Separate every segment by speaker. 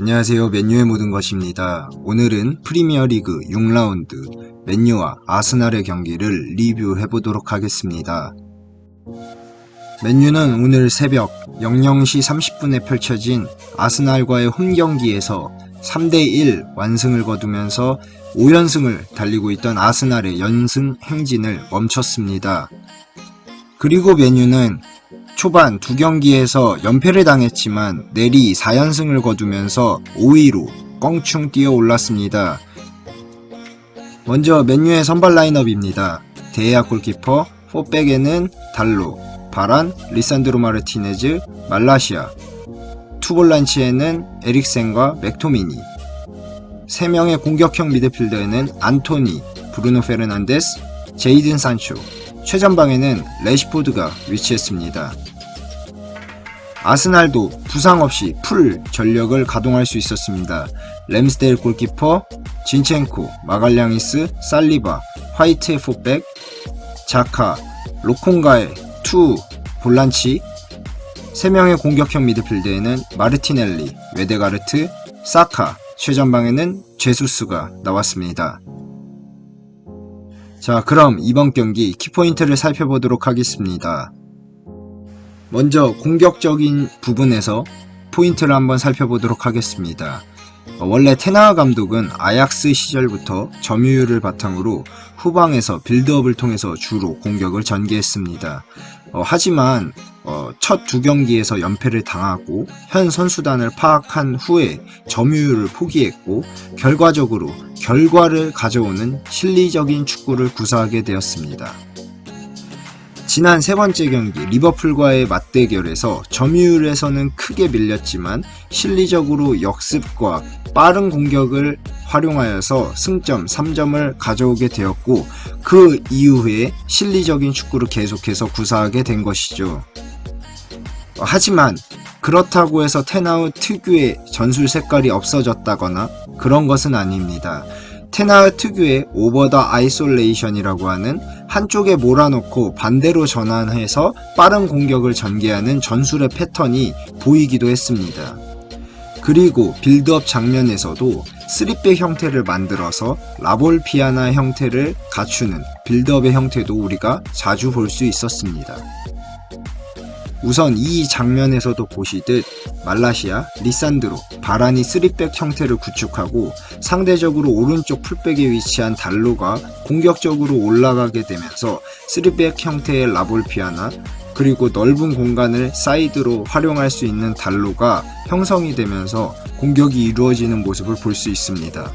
Speaker 1: 안녕하세요. 맨유의 모든 것입니다. 오늘은 프리미어리그 6라운드 맨유와 아스날의 경기를 리뷰해보도록 하겠습니다. 맨유는 오늘 새벽 00시 30분에 펼쳐진 아스날과의 홈경기에서 3대1 완승을 거두면서 5연승을 달리고 있던 아스날의 연승 행진을 멈췄습니다. 그리고 맨유는 초반 두 경기에서 연패를 당했지만 내리 4연승을 거두면서 5위로 껑충 뛰어 올랐습니다. 먼저 맨유의 선발 라인업입니다. 데야 골키퍼, 4백에는 달로, 바란, 리산드로 마르티네즈, 말라시아, 투볼란치에는 에릭센과 맥토미니, 3명의 공격형 미드필더에는 안토니, 브루노 페르난데스, 제이든 산초, 최전방에는 레시포드가 위치했습니다. 아스날도 부상 없이 풀 전력을 가동할 수 있었습니다. 램스데일 골키퍼, 진첸코, 마갈량이스, 살리바, 화이트의 4백, 자카, 로콩가의 투 볼란치, 3명의 공격형 미드필드에는 마르티넬리, 웨데가르트, 사카, 최전방에는 제수스가 나왔습니다. 자, 그럼 이번 경기 키포인트를 살펴보도록 하겠습니다. 먼저 공격적인 부분에서 포인트를 한번 살펴보도록 하겠습니다. 원래 테나하 감독은 아약스 시절부터 점유율을 바탕으로 후방에서 빌드업을 통해서 주로 공격을 전개했습니다. 하지만 첫 두 경기에서 연패를 당하고 현 선수단을 파악한 후에 점유율을 포기했고 결과적으로 결과를 가져오는 실리적인 축구를 구사하게 되었습니다. 지난 세 번째 경기 리버풀과의 맞대결에서 점유율에서는 크게 밀렸지만 실리적으로 역습과 빠른 공격을 활용하여서 승점 3점을 가져오게 되었고 그 이후에 실리적인 축구를 계속해서 구사하게 된 것이죠. 하지만 그렇다고 해서 테나우 특유의 전술 색깔이 없어졌다거나 그런 것은 아닙니다. 테나우 특유의 오버 더 아이솔레이션이라고 하는 한쪽에 몰아놓고 반대로 전환해서 빠른 공격을 전개하는 전술의 패턴이 보이기도 했습니다. 그리고 빌드업 장면에서도 3백 형태를 만들어서 라볼피아나 형태를 갖추는 빌드업의 형태도 우리가 자주 볼 수 있었습니다. 우선 이 장면에서도 보시듯 말라시아, 리산드로, 바란이 3백 형태를 구축하고 상대적으로 오른쪽 풀백에 위치한 달로가 공격적으로 올라가게 되면서 3백 형태의 라볼피아나 그리고 넓은 공간을 사이드로 활용할 수 있는 달로가 형성이 되면서 공격이 이루어지는 모습을 볼 수 있습니다.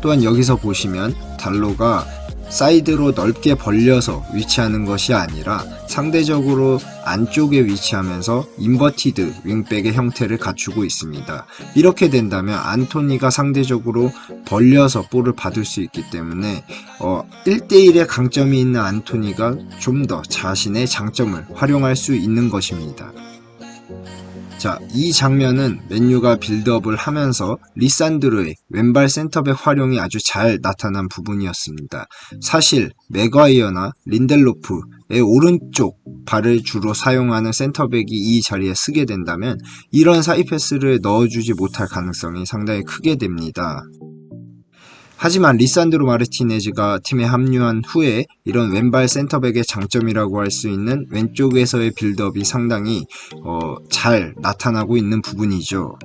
Speaker 1: 또한 여기서 보시면 달로가 사이드로 넓게 벌려서 위치하는 것이 아니라 상대적으로 안쪽에 위치하면서 인버티드 윙백의 형태를 갖추고 있습니다. 이렇게 된다면 안토니가 상대적으로 벌려서 볼을 받을 수 있기 때문에 1대1의 강점이 있는 안토니가 좀 더 자신의 장점을 활용할 수 있는 것입니다. 자, 이 장면은 맨유가 빌드업을 하면서 리산드로의 왼발 센터백 활용이 아주 잘 나타난 부분이었습니다. 사실 맥과이어나 린델로프의 오른쪽 발을 주로 사용하는 센터백이 이 자리에 쓰게 된다면 이런 사이 패스를 넣어주지 못할 가능성이 상당히 크게 됩니다. 하지만 리산드로 마르티네즈가 팀에 합류한 후에 이런 왼발 센터백의 장점이라고 할 수 있는 왼쪽에서의 빌드업이 상당히 잘 나타나고 있는 부분이죠.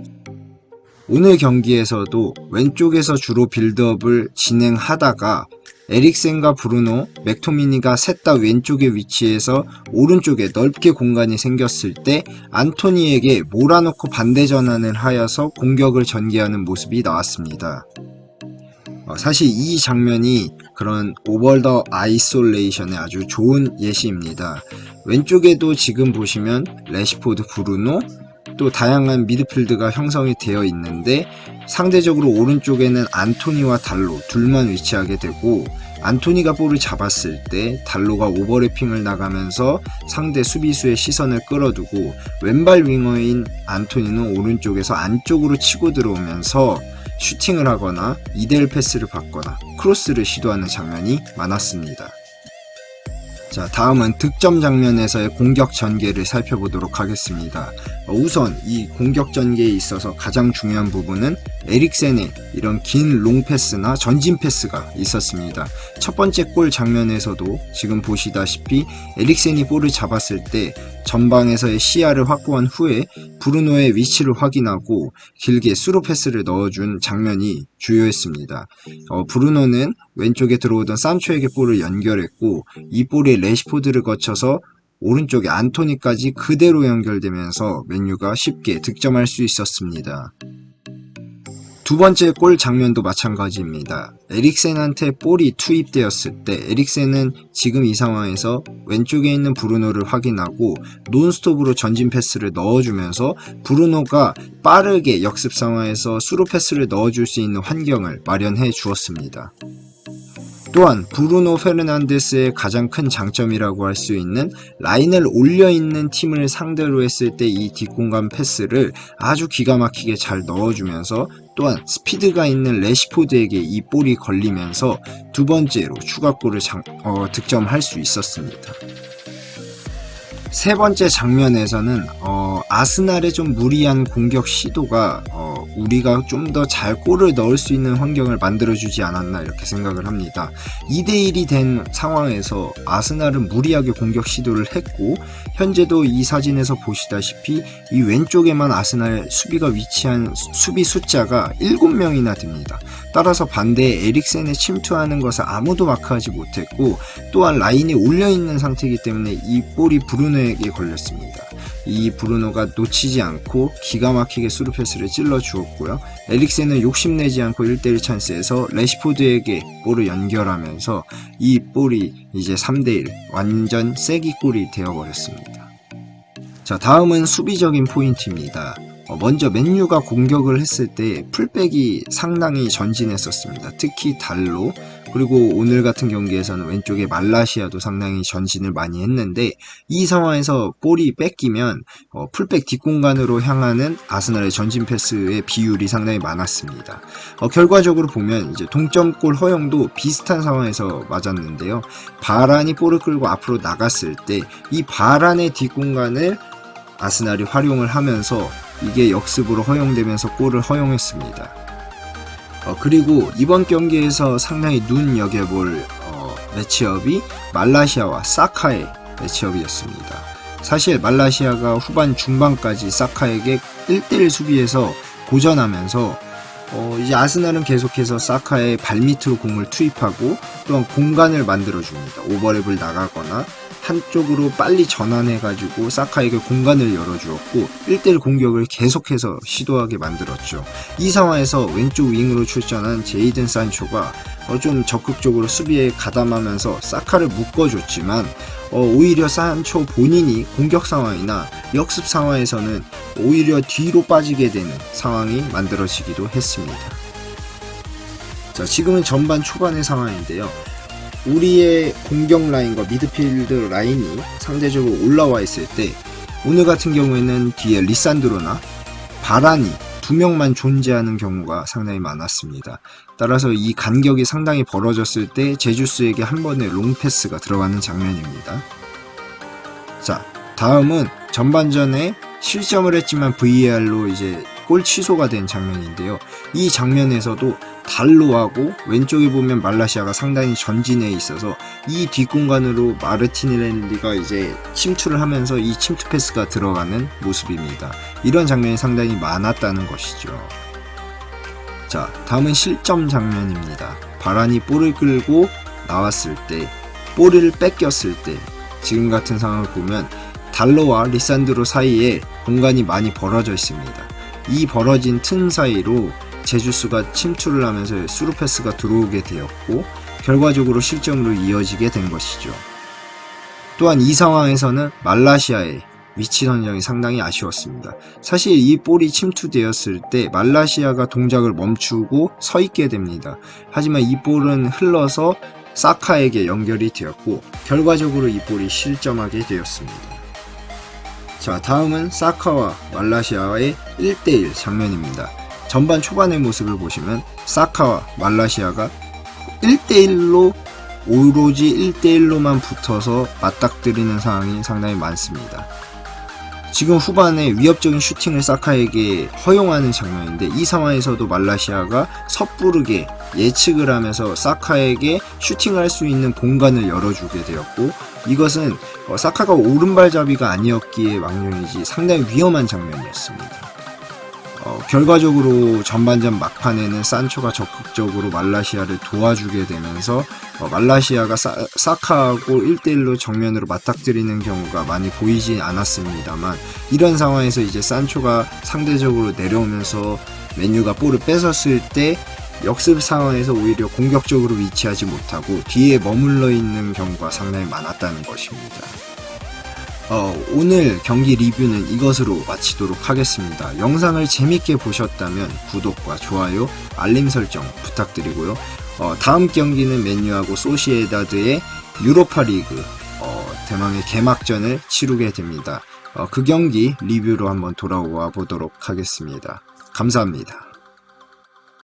Speaker 1: 오늘 경기에서도 왼쪽에서 주로 빌드업을 진행하다가 에릭센과 브루노, 맥토미니가 셋 다 왼쪽에 위치해서 오른쪽에 넓게 공간이 생겼을 때 안토니에게 몰아놓고 반대 전환을 하여서 공격을 전개하는 모습이 나왔습니다. 사실 이 장면이 그런 오버 더 아이솔레이션의 아주 좋은 예시입니다. 왼쪽에도 지금 보시면 레시포드, 브루노 또 다양한 미드필드가 형성이 되어 있는데 상대적으로 오른쪽에는 안토니와 달로 둘만 위치하게 되고 안토니가 볼을 잡았을 때 달로가 오버래핑을 나가면서 상대 수비수의 시선을 끌어두고 왼발 윙어인 안토니는 오른쪽에서 안쪽으로 치고 들어오면서 슈팅을 하거나 2대1 패스를 받거나 크로스를 시도하는 장면이 많았습니다. 자, 다음은 득점 장면에서의 공격 전개를 살펴보도록 하겠습니다. 우선 이 공격 전개에 있어서 가장 중요한 부분은 에릭센의 이런 긴 롱패스나 전진 패스가 있었습니다. 첫 번째 골 장면에서도 지금 보시다시피 에릭센이 볼을 잡았을 때 전방에서의 시야를 확보한 후에 브루노의 위치를 확인하고 길게 스루 패스를 넣어준 장면이 주요했습니다. 브루노는 왼쪽에 들어오던 산초에게 볼을 연결했고 이 볼이 레시포드를 거쳐서 오른쪽에 안토니까지 그대로 연결되면서 맨유가 쉽게 득점할 수 있었습니다. 두 번째 골 장면도 마찬가지입니다. 에릭센한테 볼이 투입되었을 때 에릭센은 지금 이 상황에서 왼쪽에 있는 브루노를 확인하고 논스톱으로 전진 패스를 넣어주면서 브루노가 빠르게 역습 상황에서 스루 패스를 넣어줄 수 있는 환경을 마련해 주었습니다. 또한 브루노 페르난데스의 가장 큰 장점이라고 할 수 있는 라인을 올려있는 팀을 상대로 했을 때 이 뒷공간 패스를 아주 기가 막히게 잘 넣어주면서 또한 스피드가 있는 레시포드에게 이 볼이 걸리면서 두 번째로 추가골을 득점할 수 있었습니다. 세 번째 장면에서는 아스날의 좀 무리한 공격 시도가 우리가 좀 더 잘 골을 넣을 수 있는 환경을 만들어주지 않았나 이렇게 생각을 합니다. 2대1이 된 상황에서 아스날은 무리하게 공격 시도를 했고 현재도 이 사진에서 보시다시피 이 왼쪽에만 아스날 수비가 위치한 수비 숫자가 7명이나 됩니다. 따라서 반대에 에릭센에 침투하는 것을 아무도 마크하지 못했고 또한 라인이 올려있는 상태이기 때문에 이 볼이 브루노에게 걸렸습니다. 이 브루노가 놓치지 않고 기가 막히게 스루 패스를 찔러 주었고요. 에릭센은 욕심내지 않고 1대1 찬스에서 레시포드에게 볼을 연결하면서 이 볼이 이제 3대1 완전 쐐기골이 되어버렸습니다. 자, 다음은 수비적인 포인트입니다. 먼저 맨유가 공격을 했을 때 풀백이 상당히 전진했었습니다. 특히 달로 그리고 오늘 같은 경기에서는 왼쪽에 말라시아도 상당히 전진을 많이 했는데 이 상황에서 볼이 뺏기면 풀백 뒷공간으로 향하는 아스날의 전진 패스의 비율이 상당히 많았습니다. 결과적으로 보면 이제 동점골 허용도 비슷한 상황에서 맞았는데요. 바란이 볼을 끌고 앞으로 나갔을 때 이 바란의 뒷공간을 아스날이 활용을 하면서 이게 역습으로 허용되면서 골을 허용했습니다. 그리고 이번 경기에서 상당히 눈여겨볼 매치업이 말라시아와 사카의 매치업이었습니다. 사실 말라시아가 후반 중반까지 사카에게 1대1 수비에서 고전하면서 이제 아스날은 계속해서 사카의 발밑으로 공을 투입하고 또한 공간을 만들어줍니다. 오버랩을 나가거나 한쪽으로 빨리 전환해가지고 사카에게 공간을 열어주었고 1대1 공격을 계속해서 시도하게 만들었죠. 이 상황에서 왼쪽 윙으로 출전한 제이든 산초가 좀 적극적으로 수비에 가담하면서 사카를 묶어줬지만 오히려 산초 본인이 공격 상황이나 역습 상황에서는 오히려 뒤로 빠지게 되는 상황이 만들어지기도 했습니다. 자, 지금은 전반 초반의 상황인데요. 우리의 공격 라인과 미드필드 라인이 상대적으로 올라와 있을 때 오늘 같은 경우에는 뒤에 리산드로나 바란이 두 명만 존재하는 경우가 상당히 많았습니다. 따라서 이 간격이 상당히 벌어졌을 때 제주스에게 한 번의 롱패스가 들어가는 장면입니다. 자, 다음은 전반전에 실점을 했지만 VAR로 이제 골 취소가 된 장면인데요. 이 장면에서도 달로하고 왼쪽에 보면 말라시아가 상당히 전진해 있어서 이 뒷공간으로 마르티넬리가 이제 침투를 하면서 이 침투 패스가 들어가는 모습입니다. 이런 장면이 상당히 많았다는 것이죠. 자, 다음은 실점 장면입니다. 바란이 볼을 끌고 나왔을 때, 볼을 뺏겼을 때 지금 같은 상황을 보면 달로와 리산드로 사이에 공간이 많이 벌어져 있습니다. 이 벌어진 틈 사이로 제주스가 침투를 하면서 스루 패스가 들어오게 되었고 결과적으로 실점으로 이어지게 된 것이죠. 또한 이 상황에서는 말라시아의 위치 선정이 상당히 아쉬웠습니다. 사실 이 볼이 침투되었을 때 말라시아가 동작을 멈추고 서 있게 됩니다. 하지만 이 볼은 흘러서 사카에게 연결이 되었고 결과적으로 이 볼이 실점하게 되었습니다. 자, 다음은 사카와 말라시아의 1대1 장면입니다. 전반 초반의 모습을 보시면 사카와 말라시아가 1대1로 오로지 1대1로만 붙어서 맞닥뜨리는 상황이 상당히 많습니다. 지금 후반에 위협적인 슈팅을 사카에게 허용하는 장면인데, 이 상황에서도 말라시아가 섣부르게 예측을 하면서 사카에게 슈팅을 할 수 있는 공간을 열어주게 되었고, 이것은 사카가 오른발잡이가 아니었기에 막론이지 상당히 위험한 장면이었습니다. 결과적으로 전반전 막판에는 산초가 적극적으로 말라시아를 도와주게 되면서 말라시아가 사카하고 1대1로 정면으로 맞닥뜨리는 경우가 많이 보이지 않았습니다만, 이런 상황에서 이제 산초가 상대적으로 내려오면서 맨유가 볼을 뺏었을 때 역습 상황에서 오히려 공격적으로 위치하지 못하고 뒤에 머물러 있는 경우가 상당히 많았다는 것입니다. 오늘 경기 리뷰는 이것으로 마치도록 하겠습니다. 영상을 재밌게 보셨다면 구독과 좋아요, 알림 설정 부탁드리고요. 다음 경기는 맨유하고 소시에다드의 유로파 리그 대망의 개막전을 치르게 됩니다. 그 경기 리뷰로 한번 돌아와 보도록 하겠습니다. 감사합니다.